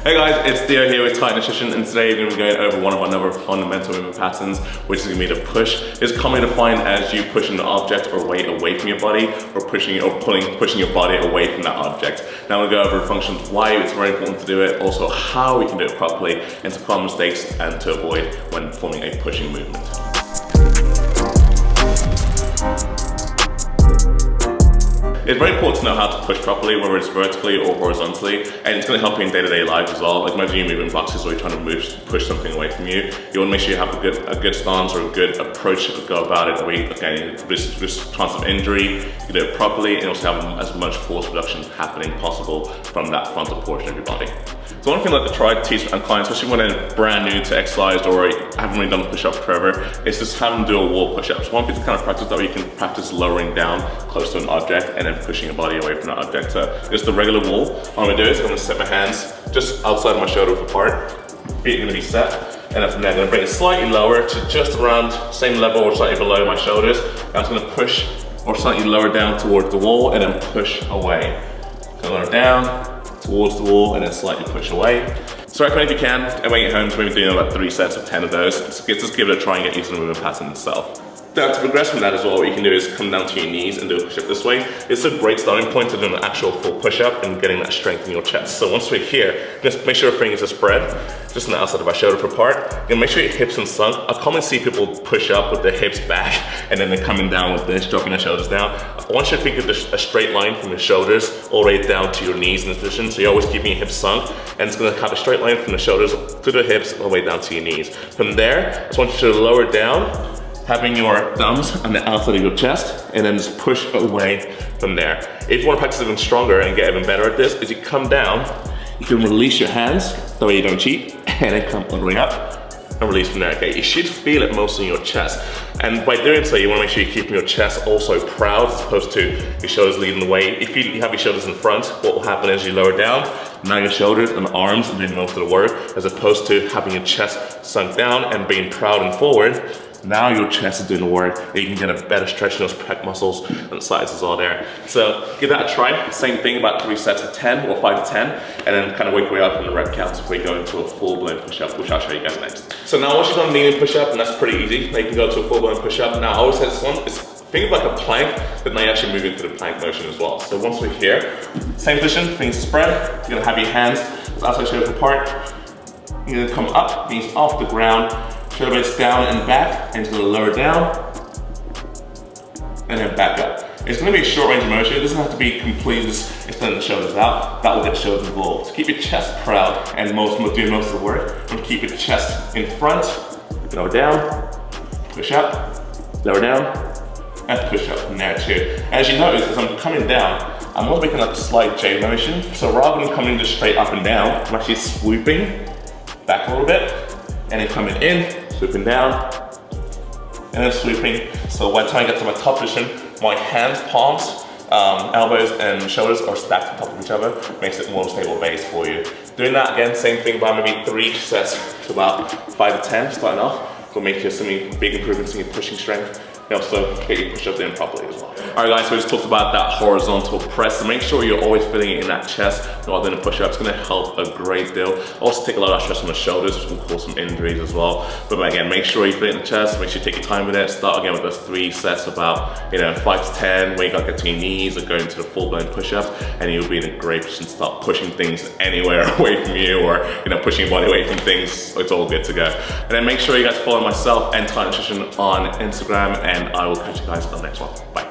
Hey guys, it's Theo here with Tight Nutrition, and today we're going to be going over one of our other fundamental movement patterns, which is going to be the push. It's commonly defined as you pushing an object or weight away from your body, or pushing your body away from that object. Now we'll go over the functions, why it's very important to do it, also how we can do it properly, and some common mistakes and to avoid when performing a pushing movement. It's very important to know how to push properly, whether it's vertically or horizontally, and it's going to help you in day-to-day life as well. Like imagine you're moving boxes or you're trying to push something away from you. You want to make sure you have a good stance or a good approach to go about it. Again, this chance of injury, you can do it properly and also have as much force reduction happening possible from that frontal portion of your body. So one thing I like to try to teach my clients, especially when they're brand new to exercise or haven't really done a push-up forever, is just have them do a wall push-up. So one thing to kind of practice that way you can practice lowering down close to an object and then pushing your body away from that object. So just the regular wall. What I'm gonna do is I'm gonna set my hands just outside of my shoulder width apart. Feet are gonna be set. And then from there, I'm gonna bring it slightly lower to just around same level or slightly below my shoulders. And I'm just gonna push or slightly lower down towards the wall and then push away. So lower down, towards the wall and then slightly push away. So I recommend if you can, and when you get home, maybe doing about 3 sets of 10 of those. Just give it a try and get used to the movement pattern itself. Now to progress from that as well, what you can do is come down to your knees and do a push-up this way. It's a great starting point to doing an actual full push-up and getting that strength in your chest. So once we're here, just make sure your fingers are spread, just on the outside of our shoulder apart. And make sure your hips are sunk. I commonly see people push up with their hips back and then they're coming down with this, dropping their shoulders down. I want you to think of a straight line from your shoulders all the way down to your knees in this position. So you're always keeping your hips sunk, and it's gonna have a straight line from the shoulders to the hips all the way down to your knees. From there, I just want you to lower down, having your thumbs on the outside of your chest, and then just push away from there. If you want to practice even stronger and get even better at this, is you come down, you can release your hands, that way you don't cheat, and then come all the way up, and release from there, okay? You should feel it mostly in your chest. And by doing so, you wanna make sure you're keeping your chest also proud as opposed to your shoulders leading the way. If you have your shoulders in front, what will happen is you lower down, now your shoulders and arms are doing most of the work, as opposed to having your chest sunk down and being proud and forward. Now your chest is doing the work, and you can get a better stretch in those pec muscles and the sides is all there. So give that a try. Same thing, about 3 sets of 10 or 5 to 10, and then kind of work your way up in the rep counts if we go into a full-blown push-up, which I'll show you guys next. So now once you've done a kneeling push-up, and that's pretty easy, now you can go to a full-blown push-up. Now I always say this one is think of like a plank, but now you actually move into the plank motion as well. So once we're here, same position, things spread, you're gonna have your hands outside shoulder apart. You're gonna come up, knees off the ground, shoulder blades down and back, and it's gonna lower down, and then back up. It's gonna be a short range of motion. It doesn't have to be completely just extend the shoulders out. That will get shoulders involved. So keep your chest proud and doing most of the work. And keep your chest in front, lower down, push up, lower down, and push up from there too. As you notice, as I'm coming down, I'm also making like a slight J motion. So rather than coming just straight up and down, I'm actually swooping back a little bit, and then coming in, swooping down, and then swooping. So by the time I get to my top position, my hands, palms, elbows, and shoulders are stacked on top of each other. Makes it more stable base for you. Doing that again, same thing, about maybe 3 sets to about 5 to 10, starting off. Will make you some big improvements in your pushing strength. And also get your push-up in properly as well. All right guys, so we just talked about that horizontal press. So make sure you're always feeling it in that chest rather than a push-up. It's gonna help a great deal. Also take a lot of stress from the shoulders, which will cause some injuries as well. But again, make sure you feel it in the chest, make sure you take your time with it. Start again with those 3 sets, about 5 to 10, where you gotta get to your knees or go into the full-blown push-ups, and you'll be in a great position to start pushing things anywhere away from you, or pushing your body away from things. It's all good to go. And then make sure you guys follow myself and Tight Nutrition on Instagram, and I will catch you guys on the next one. Bye.